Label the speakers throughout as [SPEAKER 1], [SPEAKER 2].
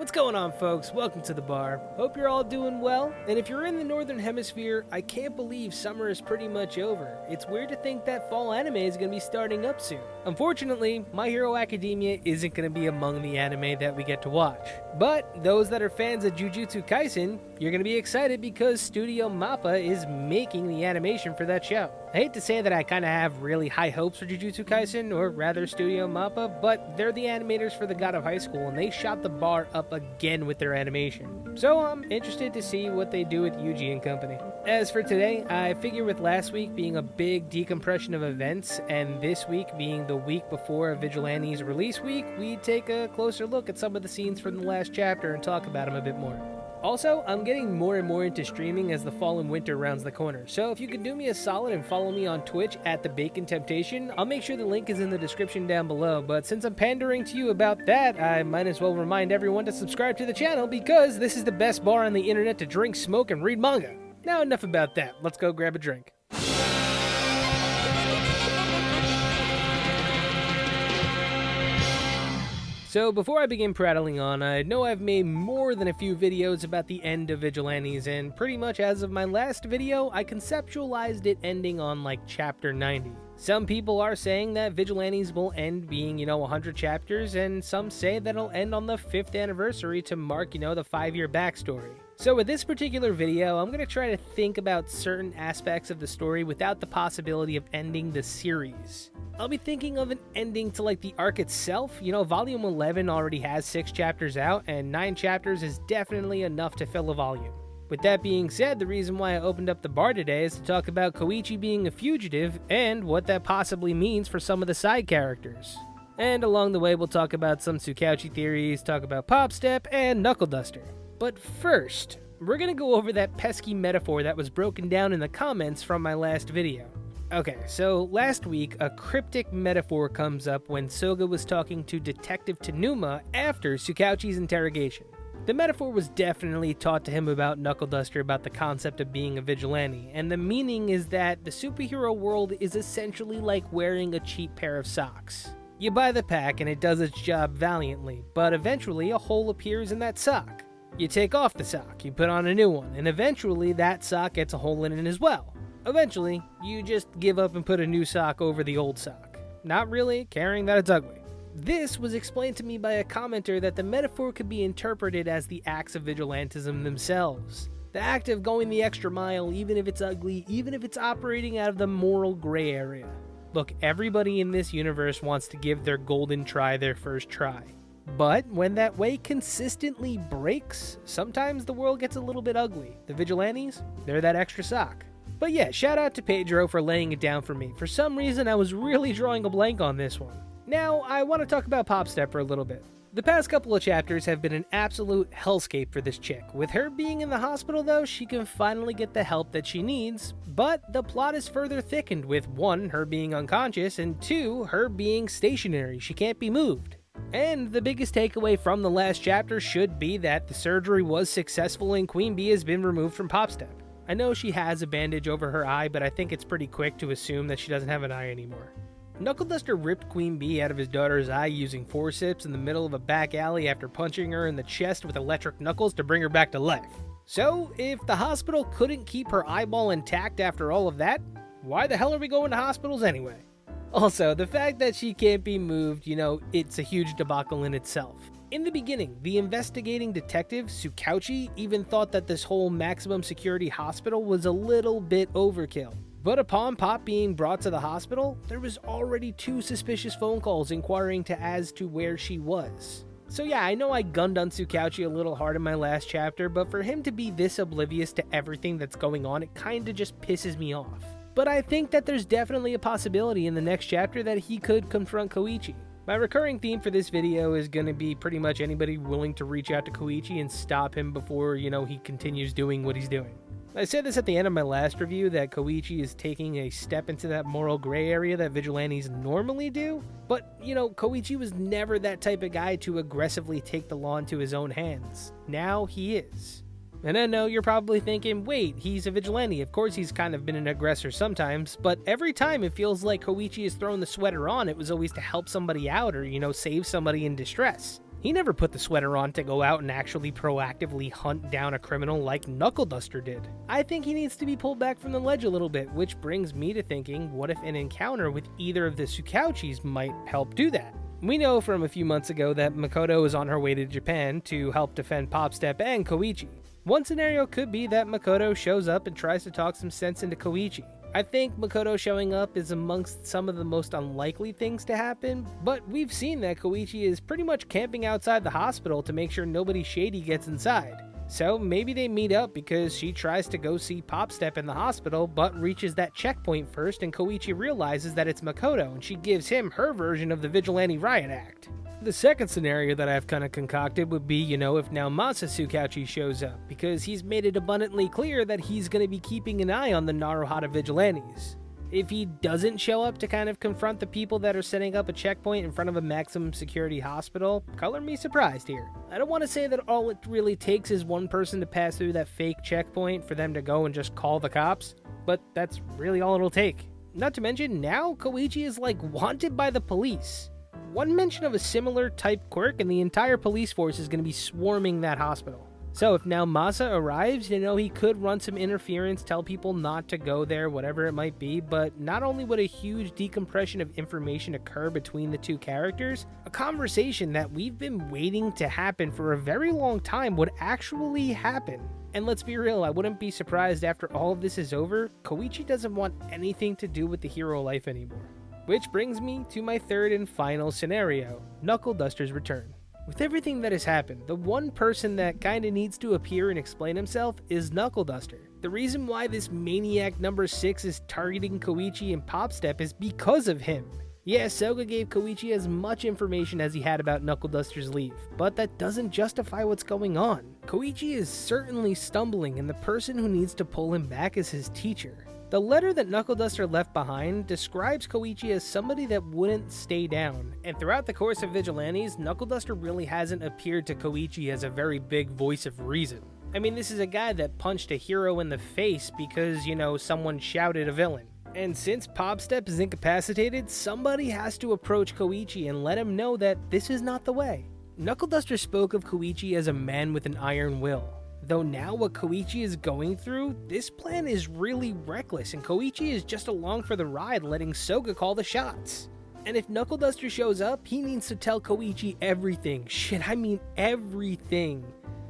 [SPEAKER 1] What's going on, folks? Welcome to the bar. Hope you're all doing well. And if you're in the Northern Hemisphere, I can't believe summer is pretty much over. It's weird to think that fall anime is going to be starting up soon. Unfortunately, My Hero Academia isn't going to be among the anime that we get to watch. But those that are fans of Jujutsu Kaisen, you're going to be excited because Studio Mappa is making the animation for that show. I hate to say that I kind of have really high hopes for Jujutsu Kaisen, or rather Studio Mappa, but they're the animators for the God of High School, and they shot the bar up again with their animation. So I'm interested to see what they do with Yuji and company. As for today, I figure with last week being a big decompression of events, and this week being the week before Vigilantes release week, we take a closer look at some of the scenes from the last chapter and talk about them a bit more. Also, I'm getting more and more into streaming as the fall and winter rounds the corner, so if you could do me a solid and follow me on Twitch at The Bacon Temptation, I'll make sure the link is in the description down below, but since I'm pandering to you about that, I might as well remind everyone to subscribe to the channel because this is the best bar on the internet to drink, smoke, and read manga. Now enough about that, let's go grab a drink. So before I begin prattling on, I know I've made more than a few videos about the end of Vigilantes, and pretty much as of my last video, I conceptualized it ending on like chapter 90. Some people are saying that Vigilantes will end being, 100 chapters, and some say that it'll end on the 5th anniversary to mark, the 5-year backstory. So with this particular video, I'm going to try to think about certain aspects of the story without the possibility of ending the series. I'll be thinking of an ending to like the arc itself. Volume 11 already has 6 chapters out, and 9 chapters is definitely enough to fill a volume. With that being said, the reason why I opened up the bar today is to talk about Koichi being a fugitive and what that possibly means for some of the side characters. And along the way, we'll talk about some Tsukauchi theories, talk about Pop Step, and Knuckle Duster. But first, we're gonna go over that pesky metaphor that was broken down in the comments from my last video. Okay, so last week, a cryptic metaphor comes up when Soga was talking to Detective Tanuma after Tsukauchi's interrogation. The metaphor was definitely taught to him about Knuckle Duster about the concept of being a vigilante, and the meaning is that the superhero world is essentially like wearing a cheap pair of socks. You buy the pack and it does its job valiantly, but eventually a hole appears in that sock. You take off the sock, you put on a new one, and eventually that sock gets a hole in it as well. Eventually, you just give up and put a new sock over the old sock, not really caring that it's ugly. This was explained to me by a commenter that the metaphor could be interpreted as the acts of vigilantism themselves. The act of going the extra mile, even if it's ugly, even if it's operating out of the moral gray area. Look, everybody in this universe wants to give their golden try their first try. But when that way consistently breaks, sometimes the world gets a little bit ugly. The vigilantes, they're that extra sock. But yeah, shout out to Pedro for laying it down for me. For some reason, I was really drawing a blank on this one. Now, I want to talk about Pop Step for a little bit. The past couple of chapters have been an absolute hellscape for this chick. With her being in the hospital though, she can finally get the help that she needs, but the plot is further thickened with 1, her being unconscious, and 2, her being stationary. She can't be moved. And the biggest takeaway from the last chapter should be that the surgery was successful and Queen Bee has been removed from Pop Step. I know she has a bandage over her eye, but I think it's pretty quick to assume that she doesn't have an eye anymore. Knuckle Duster ripped Queen Bee out of his daughter's eye using forceps in the middle of a back alley after punching her in the chest with electric knuckles to bring her back to life. So, if the hospital couldn't keep her eyeball intact after all of that, why the hell are we going to hospitals anyway? Also, the fact that she can't be moved, it's a huge debacle in itself. In the beginning, the investigating detective, Tsukauchi, even thought that this whole maximum security hospital was a little bit overkill. But upon Pop being brought to the hospital, there was already 2 suspicious phone calls inquiring as to where she was. So yeah, I know I gunned on Tsukauchi a little hard in my last chapter, but for him to be this oblivious to everything that's going on, it kinda just pisses me off. But I think that there's definitely a possibility in the next chapter that he could confront Koichi. My recurring theme for this video is going to be pretty much anybody willing to reach out to Koichi and stop him before, he continues doing what he's doing. I said this at the end of my last review that Koichi is taking a step into that moral gray area that vigilantes normally do, but, Koichi was never that type of guy to aggressively take the law into his own hands. Now he is. And I know you're probably thinking, wait, he's a vigilante, of course he's kind of been an aggressor sometimes, but every time it feels like Koichi has thrown the sweater on, it was always to help somebody out or, save somebody in distress. He never put the sweater on to go out and actually proactively hunt down a criminal like Knuckle Duster did. I think he needs to be pulled back from the ledge a little bit, which brings me to thinking, what if an encounter with either of the Tsukauchis might help do that? We know from a few months ago that Makoto is on her way to Japan to help defend Popstep and Koichi. One scenario could be that Makoto shows up and tries to talk some sense into Koichi. I think Makoto showing up is amongst some of the most unlikely things to happen, but we've seen that Koichi is pretty much camping outside the hospital to make sure nobody shady gets inside. So maybe they meet up because she tries to go see Popstep in the hospital, but reaches that checkpoint first and Koichi realizes that it's Makoto and she gives him her version of the Vigilante Riot Act. The second scenario that I've kind of concocted would be, if now Masa Tsukauchi shows up, because he's made it abundantly clear that he's going to be keeping an eye on the Naruhata Vigilantes. If he doesn't show up to kind of confront the people that are setting up a checkpoint in front of a maximum security hospital, color me surprised here. I don't want to say that all it really takes is one person to pass through that fake checkpoint for them to go and just call the cops, but that's really all it'll take. Not to mention, now Koichi is wanted by the police. One mention of a similar type quirk and the entire police force is going to be swarming that hospital. So if now Masa arrives, he could run some interference, tell people not to go there, whatever it might be, but not only would a huge decompression of information occur between the two characters, a conversation that we've been waiting to happen for a very long time would actually happen. And let's be real, I wouldn't be surprised after all of this is over, Koichi doesn't want anything to do with the hero life anymore. Which brings me to my third and final scenario, Knuckle Duster's return. With everything that has happened, the one person that kinda needs to appear and explain himself is Knuckle Duster. The reason why this maniac number 6 is targeting Koichi and Popstep is because of him. Yeah, Soga gave Koichi as much information as he had about Knuckle Duster's leave, but that doesn't justify what's going on. Koichi is certainly stumbling, and the person who needs to pull him back is his teacher. The letter that Knuckle Duster left behind describes Koichi as somebody that wouldn't stay down, and throughout the course of Vigilantes, Knuckle Duster really hasn't appeared to Koichi as a very big voice of reason. I mean, this is a guy that punched a hero in the face because, someone shouted a villain. And since Popstep is incapacitated, somebody has to approach Koichi and let him know that this is not the way. Knuckle Duster spoke of Koichi as a man with an iron will. Though now what Koichi is going through, this plan is really reckless and Koichi is just along for the ride letting Soga call the shots. And if Knuckle Duster shows up, he needs to tell Koichi everything. Shit, I mean everything.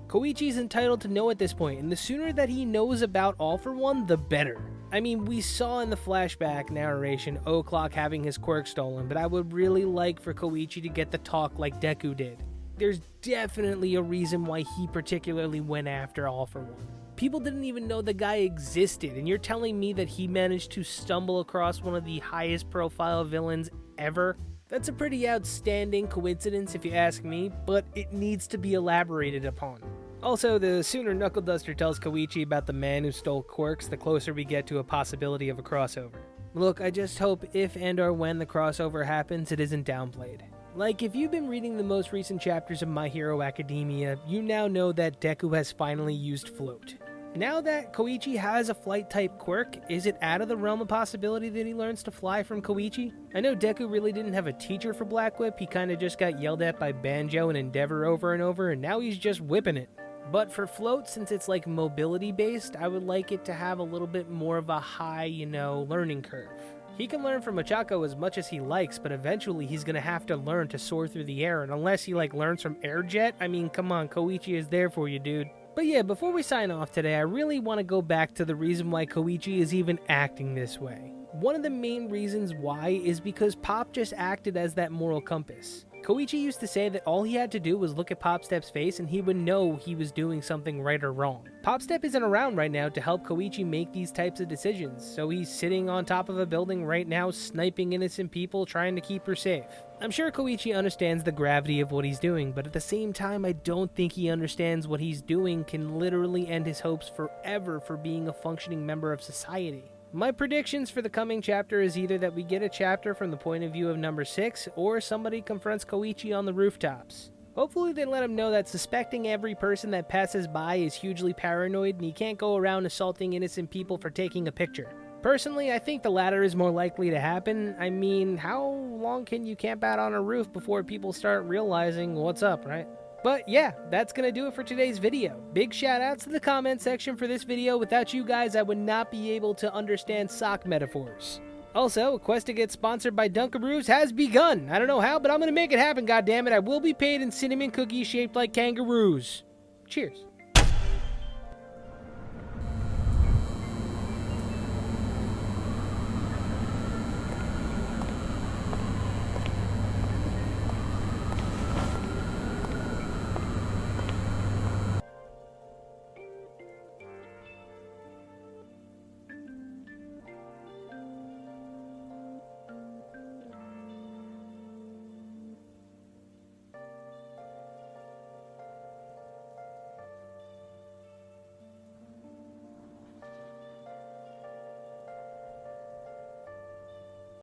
[SPEAKER 1] Koichi's entitled to know at this point, and the sooner that he knows about All For One, the better. I mean, we saw in the flashback narration O'Clock having his quirk stolen, but I would really like for Koichi to get the talk like Deku did. There's definitely a reason why he particularly went after All For One. People didn't even know the guy existed, and you're telling me that he managed to stumble across one of the highest profile villains ever? That's a pretty outstanding coincidence if you ask me, but it needs to be elaborated upon. Also, the sooner Knuckle Duster tells Koichi about the man who stole quirks, the closer we get to a possibility of a crossover. Look, I just hope if and or when the crossover happens, it isn't downplayed. Like, if you've been reading the most recent chapters of My Hero Academia, you now know that Deku has finally used Float. Now that Koichi has a flight-type quirk, is it out of the realm of possibility that he learns to fly from Koichi? I know Deku really didn't have a teacher for Black Whip, he kinda just got yelled at by Banjo and Endeavor over and over, and now he's just whipping it. But for Float, since it's like mobility-based, I would like it to have a little bit more of a high, learning curve. He can learn from Ochako as much as he likes, but eventually he's gonna have to learn to soar through the air, and unless he learns from Airjet, I mean, come on, Koichi is there for you, dude. But yeah, before we sign off today, I really want to go back to the reason why Koichi is even acting this way. One of the main reasons why is because Pop just acted as that moral compass. Koichi used to say that all he had to do was look at Popstep's face and he would know he was doing something right or wrong. Popstep isn't around right now to help Koichi make these types of decisions, so he's sitting on top of a building right now sniping innocent people trying to keep her safe. I'm sure Koichi understands the gravity of what he's doing, but at the same time I don't think he understands what he's doing can literally end his hopes forever for being a functioning member of society. My predictions for the coming chapter is either that we get a chapter from the point of view of number 6, or somebody confronts Koichi on the rooftops. Hopefully they let him know that suspecting every person that passes by is hugely paranoid and he can't go around assaulting innocent people for taking a picture. Personally, I think the latter is more likely to happen. I mean, how long can you camp out on a roof before people start realizing what's up, right? But yeah, that's gonna do it for today's video. Big shout outs to the comment section for this video. Without you guys, I would not be able to understand sock metaphors. Also, a quest to get sponsored by Dunkaroos has begun. I don't know how, but I'm gonna make it happen, goddammit. I will be paid in cinnamon cookies shaped like kangaroos. Cheers.